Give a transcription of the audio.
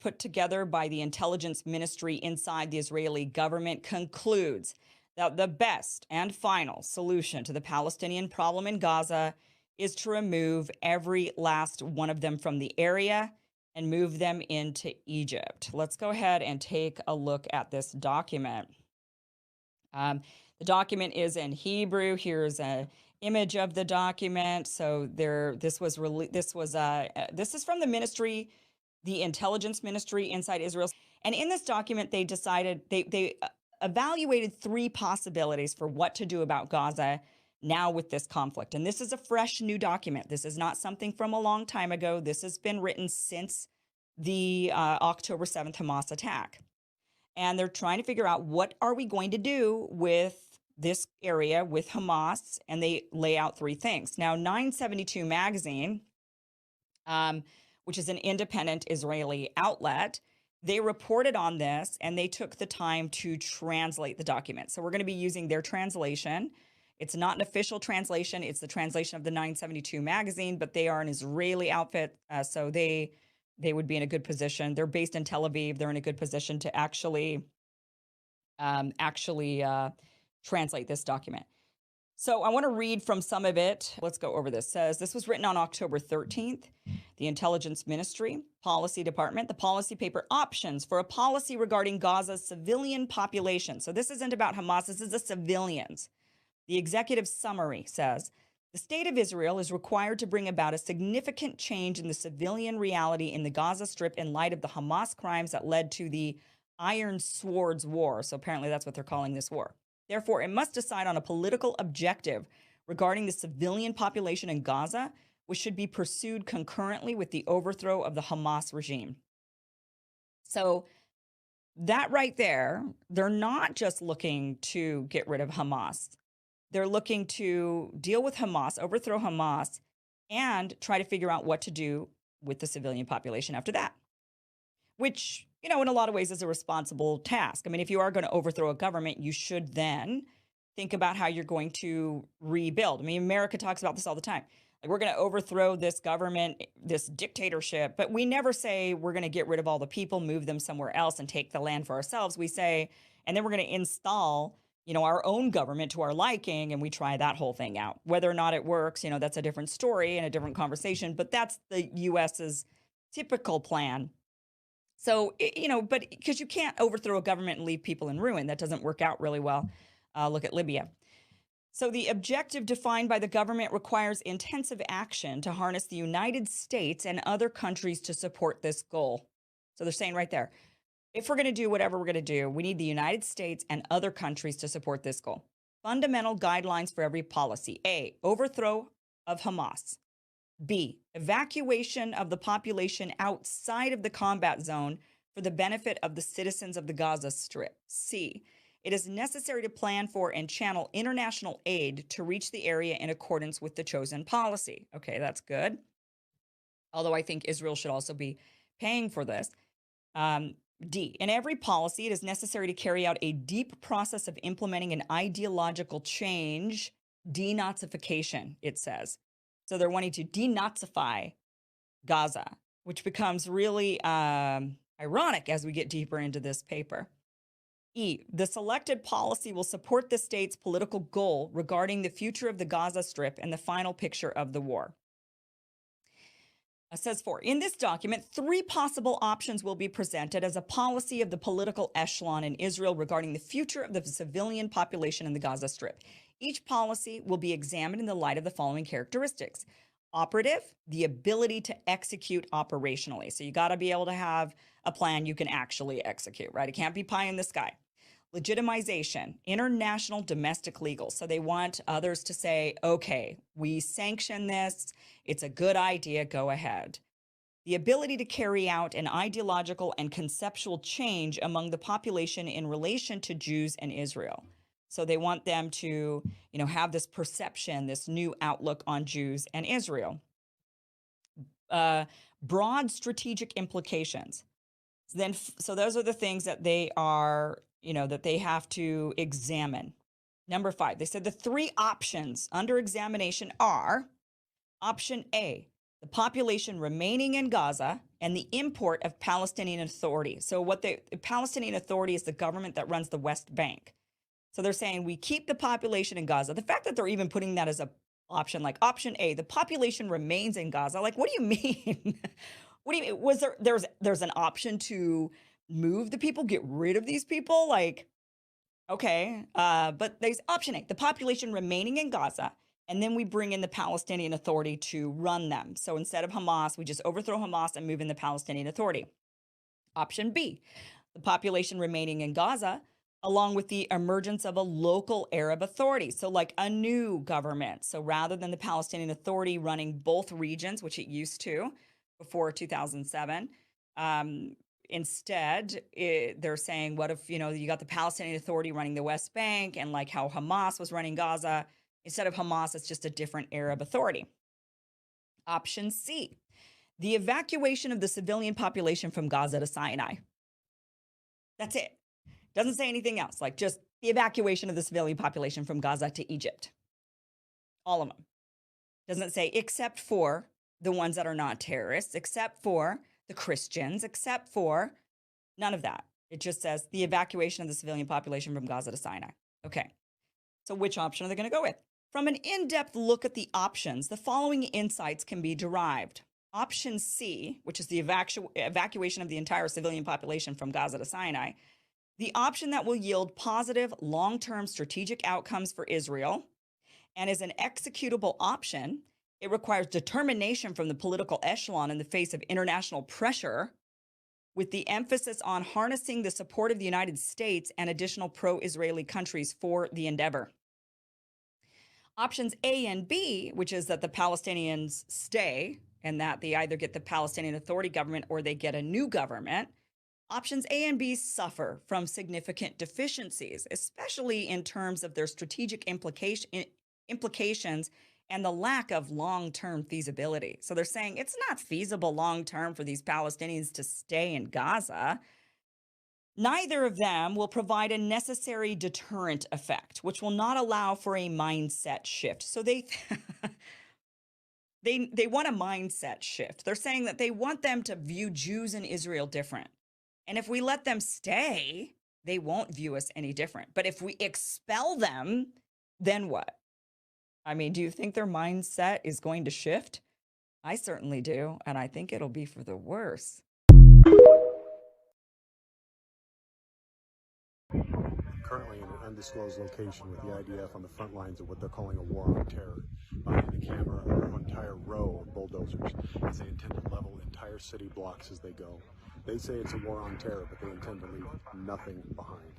put together by the intelligence ministry inside the Israeli government concludes that the best and final solution to the Palestinian problem in Gaza is to remove every last one of them from the area and move them into Egypt. Let's go ahead and take a look at this document. The document is in Hebrew. Here's an image of the document. So this is from the ministry, the intelligence ministry inside Israel. And in this document, they decided they evaluated three possibilities for what to do about Gaza now with this conflict. And this is a fresh new document. This is not something from a long time ago. This has been written since the October 7th Hamas attack. And they're trying to figure out, what are we going to do with this area with Hamas? And they lay out three things. Now, 972 Magazine, which is an independent Israeli outlet, they reported on this and they took the time to translate the document. So we're going to be using their translation. It's not an official translation. It's the translation of the 972 Magazine, but they are an Israeli outfit. So they would be in a good position. They're based in Tel Aviv. They're in a good position to actually translate this document. So I want to read from some of it. Let's go over this. It says, this was written on October 13th. The Intelligence Ministry, Policy Department, the policy paper Options for a Policy Regarding Gaza's Civilian Population. So this isn't about Hamas. This is the civilians. The executive summary says, the state of Israel is required to bring about a significant change in the civilian reality in the Gaza Strip in light of the Hamas crimes that led to the Iron Swords War. So apparently that's what they're calling this war. Therefore, it must decide on a political objective regarding the civilian population in Gaza, which should be pursued concurrently with the overthrow of the Hamas regime. So that right there, they're not just looking to get rid of Hamas. They're looking to deal with Hamas, overthrow Hamas, and try to figure out what to do with the civilian population after that, which, in a lot of ways is a responsible task. I mean, if you are going to overthrow a government, you should then think about how you're going to rebuild. I mean, America talks about this all the time. Like, we're going to overthrow this government, this dictatorship, but we never say we're going to get rid of all the people, move them somewhere else, and take the land for ourselves. We say, and then we're going to install our own government to our liking, and we try that whole thing out. Whether or not it works, that's a different story and a different conversation, but that's the US's typical plan. So, but because you can't overthrow a government and leave people in ruin, that doesn't work out really well. Look at Libya. So the objective defined by the government requires intensive action to harness the United States and other countries to support this goal. So they're saying right there, if we're going to do whatever we're going to do, we need the United States and other countries to support this goal. Fundamental guidelines for every policy. A, overthrow of Hamas. B, evacuation of the population outside of the combat zone for the benefit of the citizens of the Gaza Strip. C, it is necessary to plan for and channel international aid to reach the area in accordance with the chosen policy. Okay, that's good. Although I think Israel should also be paying for this. D, in every policy, it is necessary to carry out a deep process of implementing an ideological change, denazification, it says. So they're wanting to denazify Gaza, which becomes really ironic as we get deeper into this paper. E, the selected policy will support the state's political goal regarding the future of the Gaza Strip and the final picture of the war. It says 4, in this document, 3 possible options will be presented as a policy of the political echelon in Israel regarding the future of the civilian population in the Gaza Strip. Each policy will be examined in the light of the following characteristics. Operative, the ability to execute operationally. So you got to be able to have a plan you can actually execute, right? It can't be pie in the sky. Legitimization, international domestic legal. So they want others to say, okay, we sanction this. It's a good idea. Go ahead. The ability to carry out an ideological and conceptual change among the population in relation to Jews and Israel. So they want them to, have this perception, this new outlook on Jews and Israel. Broad strategic implications. So those are the things that they are, that they have to examine. Number 5, they said the 3 options under examination are option A, the population remaining in Gaza, and the import of Palestinian Authority. So what the Palestinian Authority is the government that runs the West Bank. So they're saying we keep the population in Gaza. The fact that they're even putting that as a option, like option A, the population remains in Gaza. Like, what do you mean? What do you mean? Was there's an option to move the people, get rid of these people? Like, okay, but there's option A, the population remaining in Gaza, and then we bring in the Palestinian Authority to run them. So instead of Hamas, we just overthrow Hamas and move in the Palestinian Authority. Option B, the population remaining in Gaza, along with the emergence of a local Arab authority. So like a new government. So rather than the Palestinian Authority running both regions, which it used to before 2007, instead, they're saying, what if, you got the Palestinian Authority running the West Bank and like how Hamas was running Gaza? Instead of Hamas, it's just a different Arab authority. Option C, the evacuation of the civilian population from Gaza to Sinai. That's it. Doesn't say anything else, like just the evacuation of the civilian population from Gaza to Egypt. All of them. Doesn't say except for the ones that are not terrorists, except for the Christians, except for none of that. It just says the evacuation of the civilian population from Gaza to Sinai. Okay. So which option are they going to go with? From an in-depth look at the options, the following insights can be derived. Option C, which is the evacuation of the entire civilian population from Gaza to Sinai, the option that will yield positive long-term strategic outcomes for Israel and is an executable option. It requires determination from the political echelon in the face of international pressure, with the emphasis on harnessing the support of the United States and additional pro-Israeli countries for the endeavor. Options A and B, which is that the Palestinians stay and that they either get the Palestinian Authority government or they get a new government. Options A and B suffer from significant deficiencies, especially in terms of their strategic implications and the lack of long-term feasibility. So they're saying it's not feasible long-term for these Palestinians to stay in Gaza. Neither of them will provide a necessary deterrent effect, which will not allow for a mindset shift. So they want a mindset shift. They're saying that they want them to view Jews in Israel different. And if we let them stay, they won't view us any different. But if we expel them, then what? I mean, do you think their mindset is going to shift? I certainly do. And I think it'll be for the worse. Currently in an undisclosed location with the IDF on the front lines of what they're calling a war on terror. Behind the camera are an entire row of bulldozers as they intend to level entire city blocks as they go. They say it's a war on terror, but they intend to leave nothing behind.